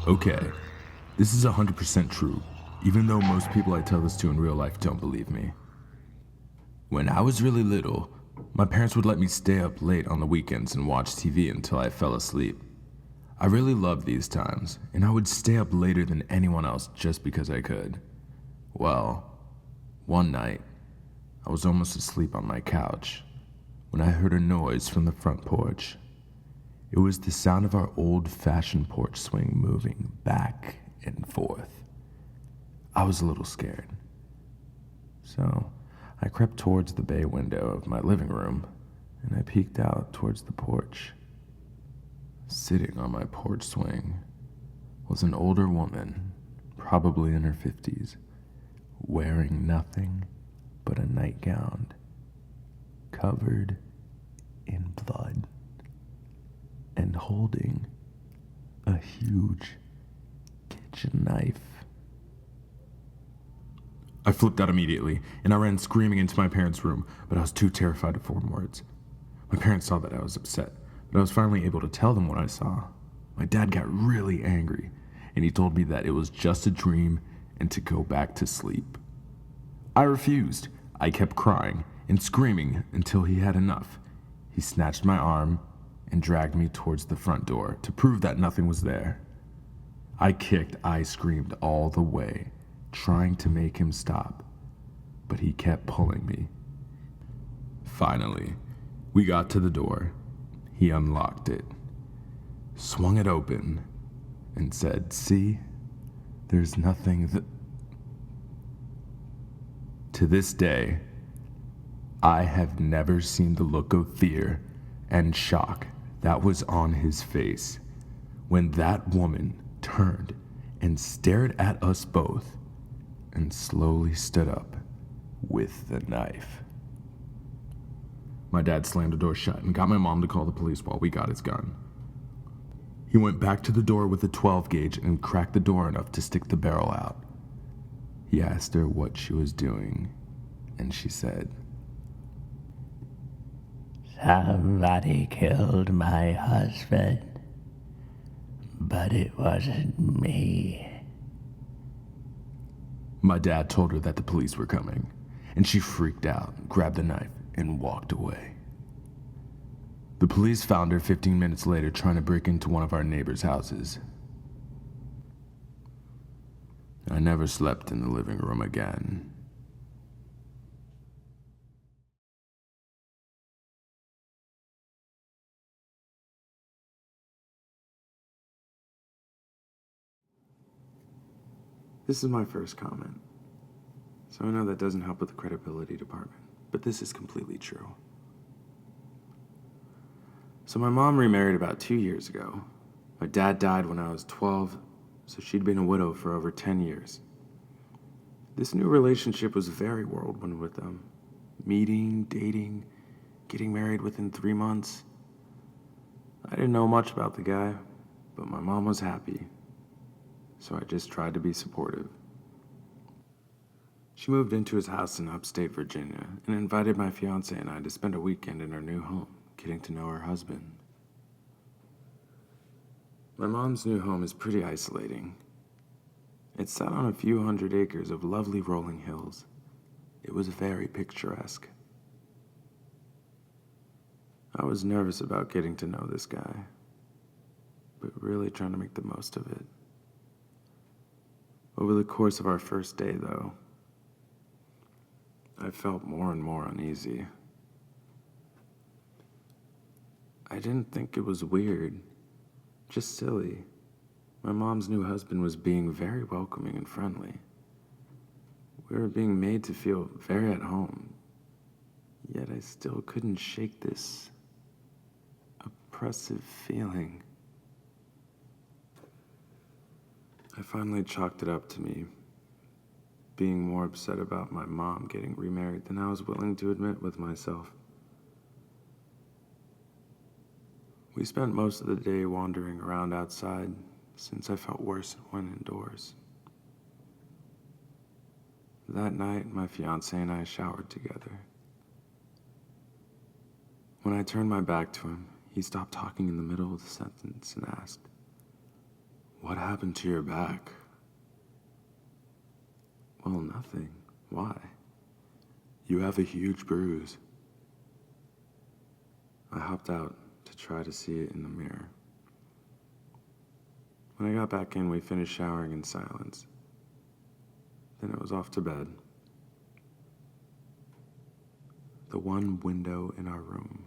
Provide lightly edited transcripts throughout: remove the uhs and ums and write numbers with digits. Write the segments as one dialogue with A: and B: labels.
A: Okay, this is 100% true, even though most people I tell this to in real life don't believe me. When I was really little, my parents would let me stay up late on the weekends and watch TV until I fell asleep. I really loved these times, and I would stay up later than anyone else just because I could. Well, one night, I was almost asleep on my couch when I heard a noise from the front porch. It was the sound of our old-fashioned porch swing moving back and forth. I was a little scared, so I crept towards the bay window of my living room, and I peeked out towards the porch. Sitting on my porch swing was an older woman, probably in her 50s, wearing nothing but a nightgown, covered in blood, and holding a huge kitchen knife. I flipped out immediately, and I ran screaming into my parents' room, but I was too terrified to form words. My parents saw that I was upset, but I was finally able to tell them what I saw. My dad got really angry, and he told me that it was just a dream and to go back to sleep. I refused. I kept crying and screaming until he had enough. He snatched my arm and dragged me towards the front door to prove that nothing was there. I kicked, I screamed all the way, trying to make him stop, but he kept pulling me. Finally, we got to the door. He unlocked it, swung it open, and said, "See, there's nothing that..." To this day, I have never seen the look of fear and shock that was on his face when that woman turned and stared at us both and slowly stood up with the knife. My dad slammed the door shut and got my mom to call the police while we got his gun. He went back to the door with a 12 gauge and cracked the door enough to stick the barrel out. He asked her what she was doing, and she said,
B: "Somebody killed my husband, but it wasn't me."
A: My dad told her that the police were coming, and she freaked out, grabbed the knife, and walked away. The police found her 15 minutes later trying to break into one of our neighbors' houses. I never slept in the living room again. This is my first comment, so I know that doesn't help with the credibility department, but this is completely true. So my mom remarried about 2 years ago. My dad died when I was 12, so she'd been a widow for over 10 years. This new relationship was very whirlwind with them. Meeting, dating, getting married within 3 months. I didn't know much about the guy, but my mom was happy, so I just tried to be supportive. She moved into his house in upstate Virginia and invited my fiance and I to spend a weekend in her new home, getting to know her husband. My mom's new home is pretty isolating. It's sat on a few hundred acres of lovely rolling hills. It was very picturesque. I was nervous about getting to know this guy, but really trying to make the most of it. Over the course of our first day, though, I felt more and more uneasy. I didn't think it was weird, just silly. My mom's new husband was being very welcoming and friendly. We were being made to feel very at home, yet I still couldn't shake this oppressive feeling. I finally chalked it up to me being more upset about my mom getting remarried than I was willing to admit with myself. We spent most of the day wandering around outside since I felt worse when indoors. That night, my fiance and I showered together. When I turned my back to him, he stopped talking in the middle of the sentence and asked, "What happened to your back?" "Well, nothing. Why?" "You have a huge bruise." I hopped out to try to see it in the mirror. When I got back in, we finished showering in silence. Then I was off to bed. The one window in our room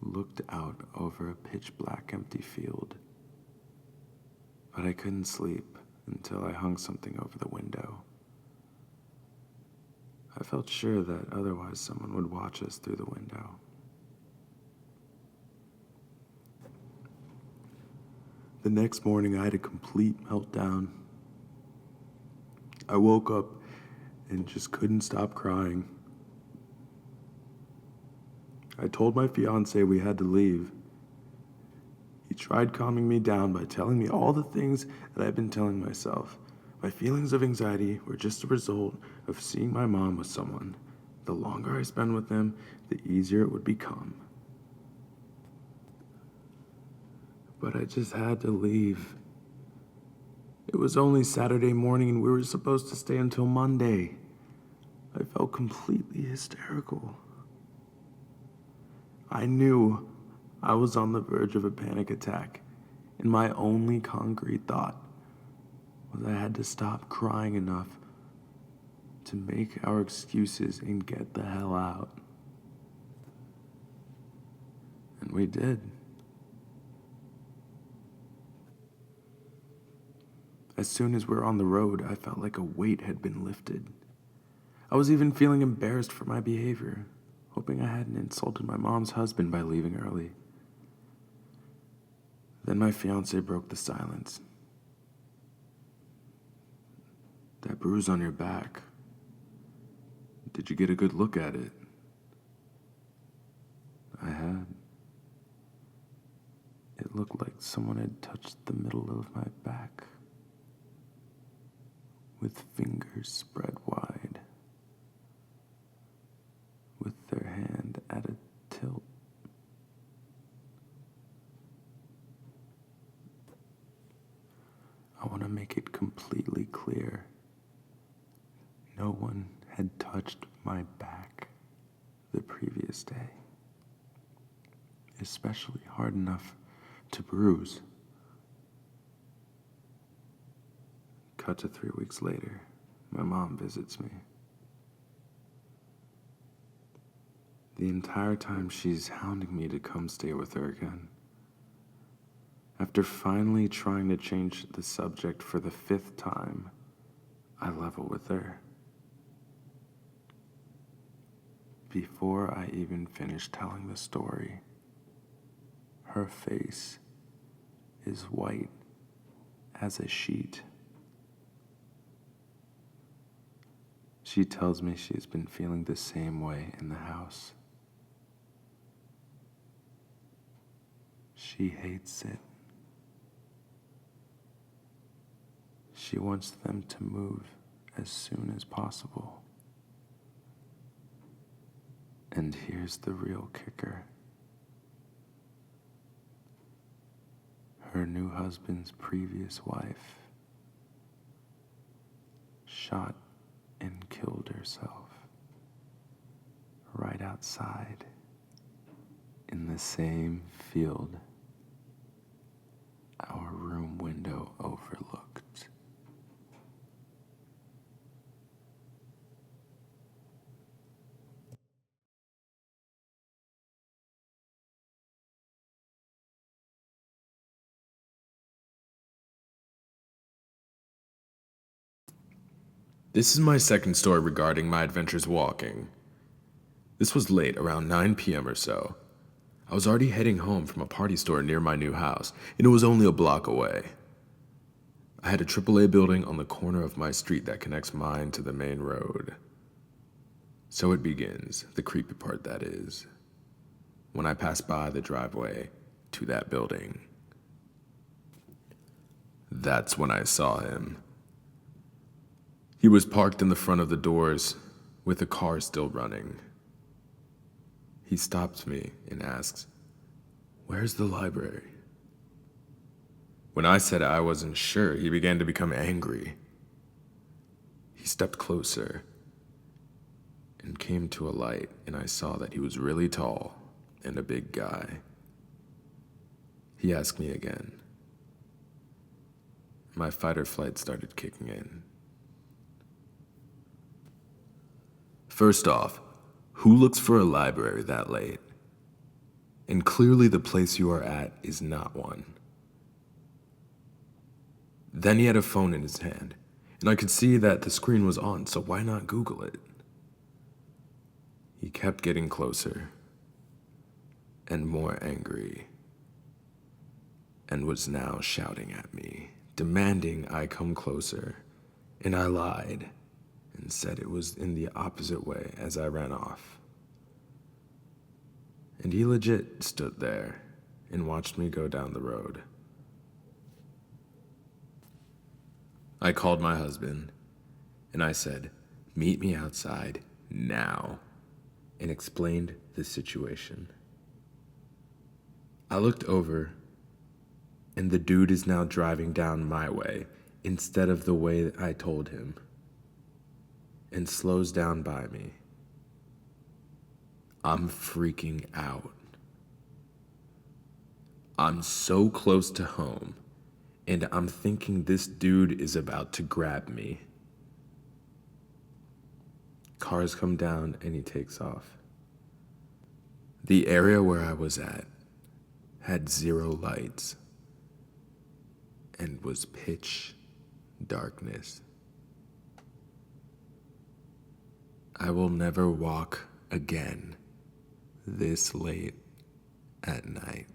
A: looked out over a pitch-black empty field. But I couldn't sleep until I hung something over the window. I felt sure that otherwise someone would watch us through the window. The next morning, I had a complete meltdown. I woke up and just couldn't stop crying. I told my fiance we had to leave. He tried calming me down by telling me all the things that I've been telling myself. My feelings of anxiety were just a result of seeing my mom with someone. The longer I spend with them, the easier it would become. But I just had to leave. It was only Saturday morning and we were supposed to stay until Monday. I felt completely hysterical. I knew I was on the verge of a panic attack, and my only concrete thought was I had to stop crying enough to make our excuses and get the hell out. And we did. As soon as we were on the road, I felt like a weight had been lifted. I was even feeling embarrassed for my behavior, hoping I hadn't insulted my mom's husband by leaving early. Then my fiance broke the silence. "That bruise on your back, did you get a good look at it?" I had. It looked like someone had touched the middle of my back with fingers spread wide, with their hand at a tilt. I want to make it completely clear. No one had touched my back the previous day, especially hard enough to bruise. Cut to 3 weeks later, my mom visits me. The entire time she's hounding me to come stay with her again. After finally trying to change the subject for the 5th time, I level with her. Before I even finish telling the story, her face is white as a sheet. She tells me she's been feeling the same way in the house. She hates it. She wants them to move as soon as possible. And here's the real kicker. Her new husband's previous wife shot and killed herself right outside in the same field our room window overlooked. This is my second story regarding my adventures walking. This was late, around 9 p.m. or so. I was already heading home from a party store near my new house, and it was only a block away. I had a AAA building on the corner of my street that connects mine to the main road. So it begins, the creepy part that is, when I pass by the driveway to that building. That's when I saw him. He was parked in the front of the doors, with the car still running. He stops me and asks, "Where's the library?" When I said I wasn't sure, he began to become angry. He stepped closer and came to a light, and I saw that he was really tall and a big guy. He asked me again. My fight or flight started kicking in. First off, who looks for a library that late? And clearly the place you are at is not one. Then he had a phone in his hand, and I could see that the screen was on, so why not Google it? He kept getting closer and more angry, and was now shouting at me, demanding I come closer, and I lied and said it was in the opposite way as I ran off. And he legit stood there and watched me go down the road. I called my husband, and I said, "Meet me outside now," and explained the situation. I looked over, and the dude is now driving down my way instead of the way that I told him, and slows down by me. I'm freaking out. I'm so close to home, and I'm thinking this dude is about to grab me. Cars come down, and he takes off. The area where I was at had 0 lights and was pitch darkness. I will never walk again this late at night.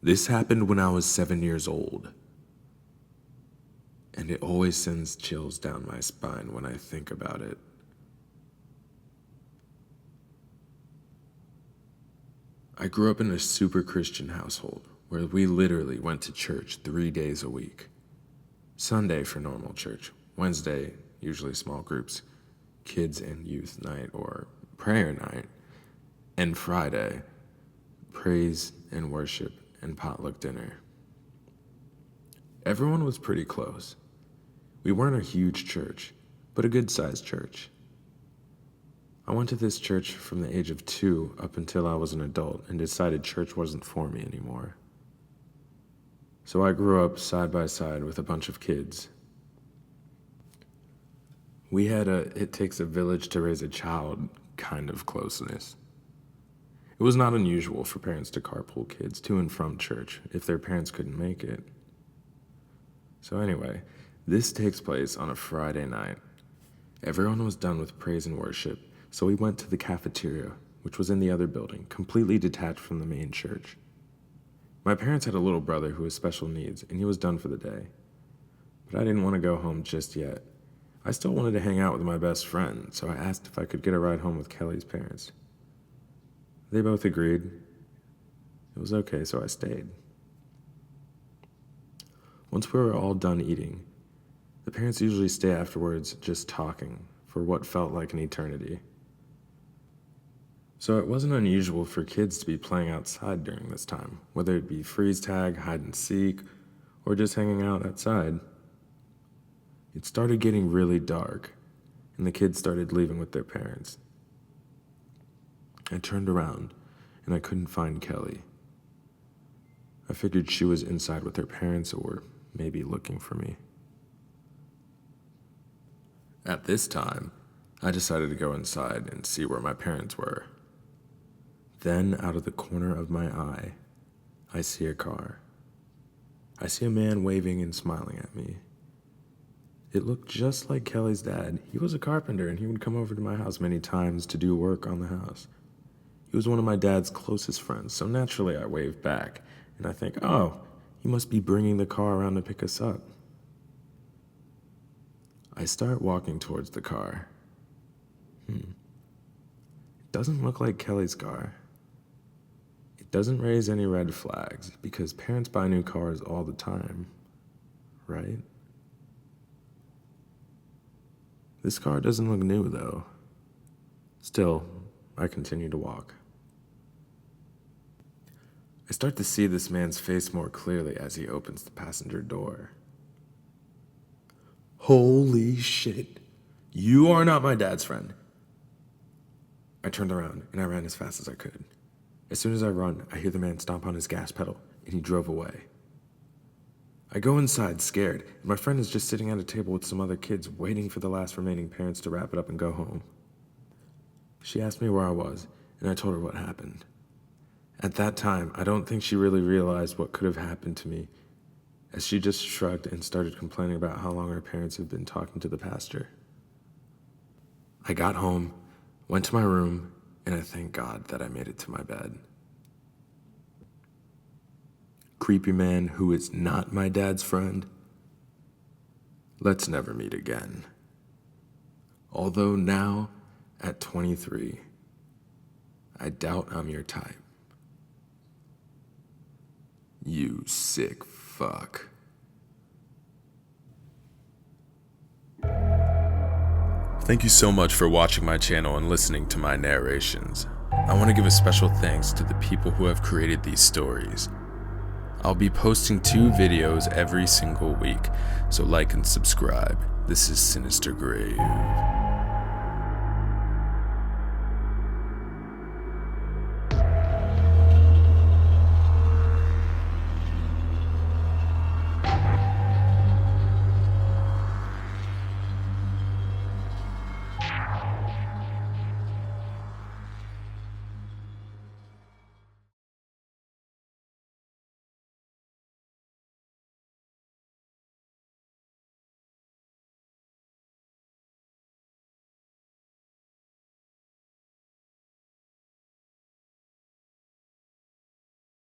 A: This happened when I was 7 years old, and it always sends chills down my spine when I think about it. I grew up in a super Christian household where we literally went to church 3 days a week. Sunday for normal church, Wednesday, usually small groups, kids and youth night or prayer night, and Friday, praise and worship and potluck dinner. Everyone was pretty close. We weren't a huge church, but a good-sized church. I went to this church from the age of 2 up until I was an adult and decided church wasn't for me anymore. So I grew up side by side with a bunch of kids. We had a "it takes a village to raise a child" kind of closeness. It was not unusual for parents to carpool kids to and from church if their parents couldn't make it. So anyway, this takes place on a Friday night. Everyone was done with praise and worship, so we went to the cafeteria, which was in the other building, completely detached from the main church. My parents had a little brother who had special needs, and he was done for the day. But I didn't want to go home just yet. I still wanted to hang out with my best friend, so I asked if I could get a ride home with Kelly's parents. They both agreed. It was okay, so I stayed. Once we were all done eating, the parents usually stay afterwards just talking for what felt like an eternity. So it wasn't unusual for kids to be playing outside during this time, whether it be freeze tag, hide and seek, or just hanging out outside. It started getting really dark, and the kids started leaving with their parents. I turned around, and I couldn't find Kelly. I figured she was inside with her parents or maybe looking for me. At this time, I decided to go inside and see where my parents were. Then, out of the corner of my eye, I see a car. I see a man waving and smiling at me. It looked just like Kelly's dad. He was a carpenter, and he would come over to my house many times to do work on the house. He was one of my dad's closest friends, so naturally I waved back, and I think, oh, he must be bringing the car around to pick us up. I start walking towards the car. It Doesn't look like Kelly's car. It doesn't raise any red flags because parents buy new cars all the time, right? This car doesn't look new though. Still, I continue to walk. I start to see this man's face more clearly as he opens the passenger door. Holy shit. You are not my dad's friend. I turned around and I ran as fast as I could. As soon as I run, I hear the man stomp on his gas pedal and he drove away. I go inside scared, and my friend is just sitting at a table with some other kids waiting for the last remaining parents to wrap it up and go home. She asked me where I was, and I told her what happened. At that time, I don't think she really realized what could have happened to me, as she just shrugged and started complaining about how long her parents had been talking to the pastor. I got home, went to my room, and I thank God that I made it to my bed. Creepy man who is not my dad's friend. Let's never meet again. Although now, at 23, I doubt I'm your type. You sick fuck. Thank you so much for watching my channel and listening to my narrations. I want to give a special thanks to the people who have created these stories. I'll be posting 2 videos every single week, so like and subscribe. This is Sinister Grave.